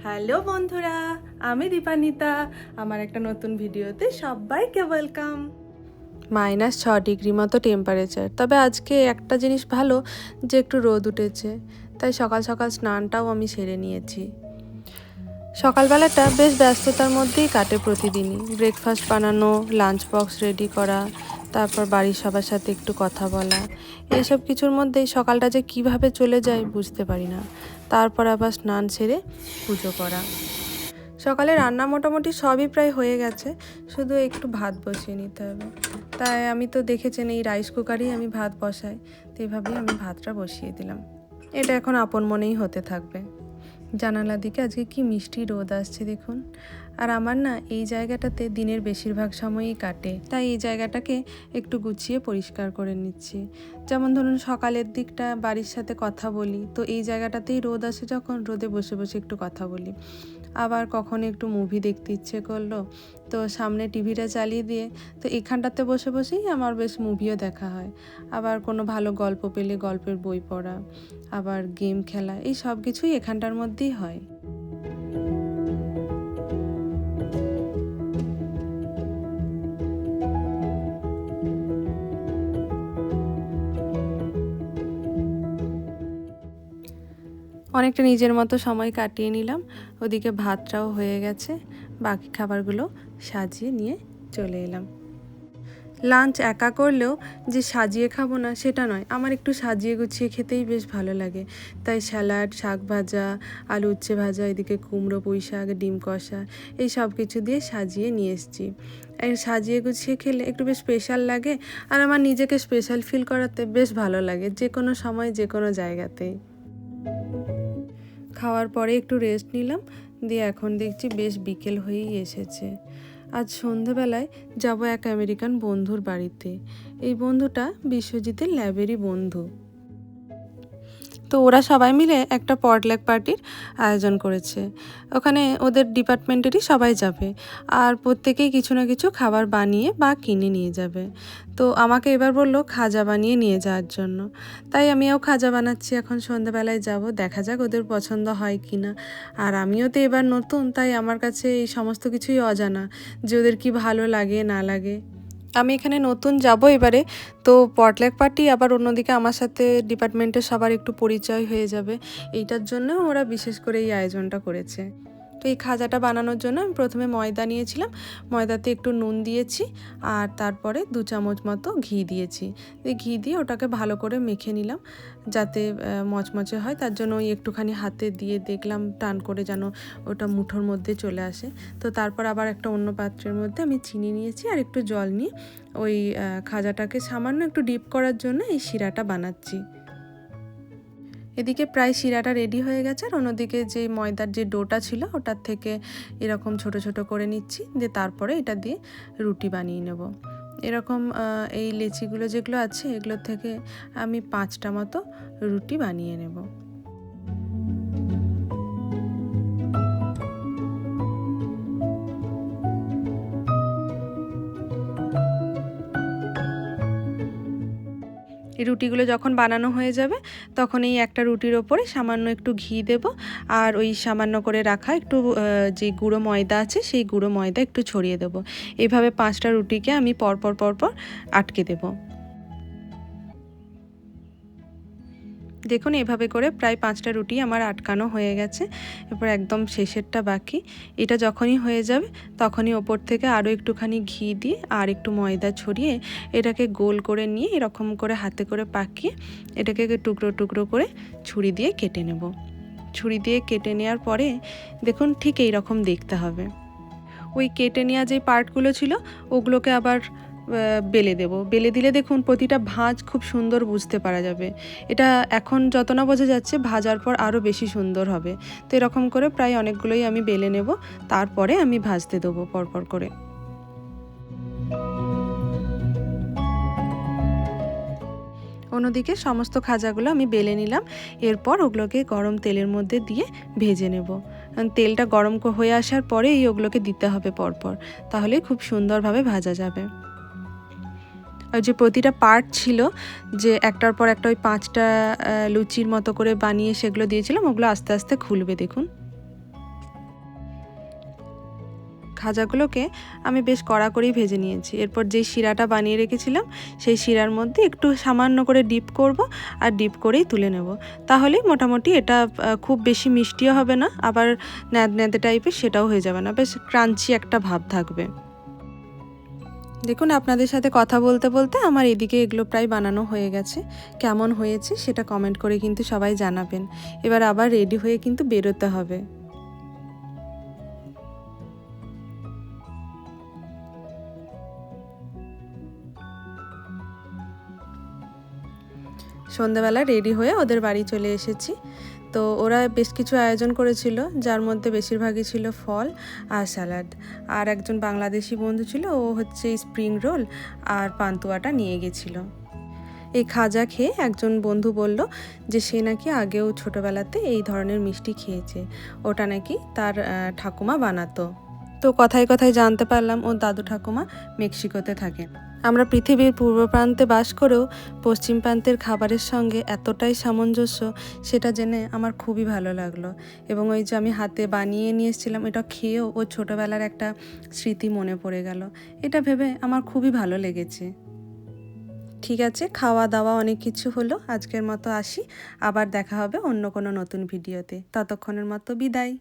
Hello বন্ধুরা, আমি দীপানিতা। আমার একটা নতুন ভিডিওতে সবাইকে ওয়েলকাম। -6 ডিগ্রি মতো টেম্পারেচার। তবে আজকে একটা জিনিস ভালো যে একটু রোদ উঠেছে, তাই সকাল সকাল স্নানটাও আমি সেরে নিয়েছি। সকালবেলাটা বেশ ব্যস্ততার মধ্যেই কাটে প্রতিদিনই। ব্রেকফাস্ট বানানো, লাঞ্চ বক্স রেডি করা, তারপর বাড়ির সবার সাথে একটু কথা বলা, এইসব কিছুর মধ্যেই সকালটা যে কিভাবে চলে যায় বুঝতে পারি না। তারপর আবার স্নান সেরে পুজো করা। সকালে রান্না মোটামুটি সবই প্রায় হয়ে গেছে, শুধু একটু ভাত বসিয়ে নিতে হবে। তাই আমি তো দেখেছেন এই রাইস কুকারেই আমি ভাত বসাই, তো এইভাবেই আমি ভাতটা বসিয়ে দিলাম। এটা এখন আপন মনেই হতে থাকবে। জানালা দিকে আজকে কি মিষ্টি রোদ আসছে দেখুন। আর আমার না এই জায়গাটাতে দিনের বেশিরভাগ সময়ই কাটে, তাই এই জায়গাটাকে একটু গুছিয়ে পরিষ্কার করে নিচ্ছি। যেমন ধরুন সকালের দিকটা বাড়ির সাথে কথা বলি, তো এই জায়গাটাতেই রোদ আসে যখন, রোদে বসে বসে একটু কথা বলি। আবার কখনো একটু মুভি দেখতে ইচ্ছে করলো, তো সামনে টিভিটা চালিয়ে দিয়ে তো এখানটাতে বসে বসেই আমার বেশ মুভিও দেখা হয়। আবার কোনো ভালো গল্প পেলে গল্পের বই পড়া, আবার গেম খেলা, এই সব কিছুই এখানটার মধ্যেই হয়। অনেকটা নিজের মতো সময় কাটিয়ে নিলাম। ওদিকে ভাতটাও হয়ে গেছে, বাকি খাবারগুলো সাজিয়ে নিয়ে চলে এলাম। লাঞ্চ একা করলেও যে সাজিয়ে খাবো না সেটা নয়, আমার একটু সাজিয়ে গুছিয়ে খেতেই বেশ ভালো লাগে। তাই স্যালাড, শাক ভাজা, আলু উচ্ছে ভাজা, এদিকে কুমড়ো, পুঁই শাক, ডিম কষা, এই সব কিছু দিয়ে সাজিয়ে নিয়ে এসেছি। আর সাজিয়ে গুছিয়ে খেলে একটু বেশ স্পেশাল লাগে, আর আমার নিজেকে স্পেশাল ফিল করাতে বেশ ভালো লাগে, যে কোনো সময় যে কোনো জায়গাতেই। খাওয়ার পরে একটু রেস্ট নিলাম, দিয়ে এখন দেখছি বেশ বিকেল হয়েই এসেছে। আজ সন্ধেবেলায় যাব এক আমেরিকান বন্ধুর বাড়িতে। এই বন্ধুটা বিশ্বজিতের ল্যাবেরই বন্ধু। তো ওরা সবাই মিলে একটা পটলাক পার্টির আয়োজন করেছে। ওখানে ওদের ডিপার্টমেন্টেরই সবাই যাবে, আর প্রত্যেকেই কিছু না কিছু খাবার বানিয়ে বা কিনে নিয়ে যাবে। তো আমাকে এবার বললো খাজা বানিয়ে নিয়ে যাওয়ার জন্য, তাই আমিও খাজা বানাচ্ছি। এখন সন্ধ্যাবেলায় যাব, দেখা যাক ওদের পছন্দ হয় কি না। আর আমিও তো এবার নতুন, তাই আমার কাছে এই সমস্ত কিছুই অজানা, যে ওদের কি ভালো লাগে না লাগে। আমি এখানে নতুন যাব এবারে, তো পটলাক পার্টি, আবার অন্যদিকে আমার সাথে ডিপার্টমেন্টের সবার একটু পরিচয় হয়ে যাবে, এইটার জন্য ওরা বিশেষ করে এই আয়োজনটা করেছে। তো এই খাজাটা বানানোর জন্য আমি প্রথমে ময়দা নিয়েছিলাম, ময়দাতে একটু নুন দিয়েছি, আর তারপরে 2 চামচ মতো ঘি দিয়েছি। এই ঘি দিয়ে ওটাকে ভালো করে মেখে নিলাম যাতে মচমচে হয়। তার জন্য ওই একটুখানি হাতে দিয়ে দেখলাম টান করে যেন ওটা মুঠোর মধ্যে চলে আসে। তো তারপর আবার একটা অন্য পাত্রের মধ্যে আমি চিনি নিয়েছি আর একটু জল নিয়ে ওই খাজাটাকে সামান্য একটু ডিপ করার জন্য এই শিরাটা বানাচ্ছি। এদিকে প্রায় শিরাটা রেডি হয়ে গেছে, আর অন্যদিকে যে ময়দার যে ডোটা ছিল ওটার থেকে এরকম ছোট ছোট করে নিচ্ছি, দিয়ে তারপরে এটা দিয়ে রুটি বানিয়ে নেব। এরকম এই লেচিগুলো যেগুলো আছে এগুলোর থেকে আমি 5টা মতো রুটি বানিয়ে নেব। এই রুটিগুলো যখন বানানো হয়ে যাবে তখন এই একটা রুটির ওপরে সামান্য একটু ঘি দেব, আর ওই সামান্য করে রাখা একটু যে গুঁড়ো ময়দা আছে সেই গুঁড়ো ময়দা একটু ছড়িয়ে দেব। এইভাবে 5টা রুটিকে আমি পরপর আটকে দেব। দেখুন এভাবে করে প্রায় 5টা রুটি আমার আটকানো হয়ে গেছে। এরপর একদম শেষেরটা বাকি। এটা যখনই হয়ে যাবে তখনই ওপর থেকে আরও একটুখানি ঘি দিয়ে আর একটু ময়দা ছড়িয়ে এটাকে গোল করে নিয়ে এরকম করে হাতে করে পাকিয়ে এটাকে টুকরো টুকরো করে ছুরি দিয়ে কেটে নেব। ছুরি দিয়ে কেটে নেওয়ার পরে দেখুন ঠিক এই রকম দেখতে হবে। ওই কেটে নেওয়া যে পার্টগুলো ছিল ওগুলোকে আবার বেলে দেব। বেলে দিলে দেখুন প্রতিটা ভাঁজ খুব সুন্দর বুঝতে পারা যাবে। এটা এখন যত না বোঝা যাচ্ছে, ভাজার পর আরও বেশি সুন্দর হবে। তো এরকম করে প্রায় অনেকগুলোই আমি বেলে নেব, তারপরে আমি ভাজতে দেবো পরপর করে। অন্যদিকে সমস্ত খাজাগুলো আমি বেলে নিলাম, এরপর ওগুলোকে গরম তেলের মধ্যে দিয়ে ভেজে নেব। তেলটা গরম হয়ে আসার পরে ওগুলোকে দিতে হবে পরপর, তাহলে খুব সুন্দরভাবে ভাজা যাবে। আর যে প্রতিটা পার্ট ছিল, যে একটার পর একটা ওই 5টা লুচির মতো করে বানিয়ে সেগুলো দিয়েছিলাম, ওগুলো আস্তে আস্তে খুলবে দেখুন। খাজাগুলোকে আমি বেশ কড়া করেই ভেজে নিয়েছি। এরপর যেই শিরাটা বানিয়ে রেখেছিলাম সেই শিরার মধ্যে একটু সামান্য করে ডিপ করব, আর ডিপ করেই তুলে নেব। তাহলেই মোটামুটি এটা খুব বেশি মিষ্টিও হবে না, আবার ন্যাদন্যাদে টাইপের সেটাও হয়ে যাবে না, বেশ ক্রাঞ্চি একটা ভাব থাকবে। দেখুন, আপনাদের সাথে কথা বলতে বলতে আমার এদিকে এগুলো প্রায় বানানো হয়ে গেছে। কেমন হয়েছে সেটা কমেন্ট করে কিন্তু সবাই জানাবেন। এবার আবার রেডি হয়ে কিন্তু বেরোতে হবে। সন্ধ্যাবেলা রেডি হয়ে ওদের বাড়ি চলে এসেছি। তো ওরা বেশ কিছু আয়োজন করেছিল, যার মধ্যে বেশিরভাগই ছিল ফল আর স্যালাড। আর একজন বাংলাদেশি বন্ধু ছিল, ও হচ্ছে স্প্রিং রোল আর পান্তুয়াটা নিয়ে গেছিলো। এই খাজা খেয়ে একজন বন্ধু বলল যে সে নাকি আগেও ছোটোবেলাতে এই ধরনের মিষ্টি খেয়েছে, ওটা নাকি তার ঠাকুমা বানাতো। তো কথায় কথায় জানতে পারলাম ওর দাদু ঠাকুমা মেক্সিকোতে থাকে। আমরা পৃথিবীর পূর্ব প্রান্তে বাস করেও পশ্চিম প্রান্তের খাবারের সঙ্গে এতটাই সামঞ্জস্য, সেটা জেনে আমার খুবই ভালো লাগলো। এবং ওই যে আমি হাতে বানিয়ে নিয়ে এসেছিলাম, এটা খেয়েও ওর ছোটোবেলার একটা স্মৃতি মনে পড়ে গেল। এটা ভেবে আমার খুবই ভালো লেগেছে। ঠিক আছে, খাওয়া দাওয়া অনেক কিছু হলো, আজকের মতো আসি। আবার দেখা হবে অন্য কোনো নতুন ভিডিওতে। ততক্ষণের মতো বিদায়।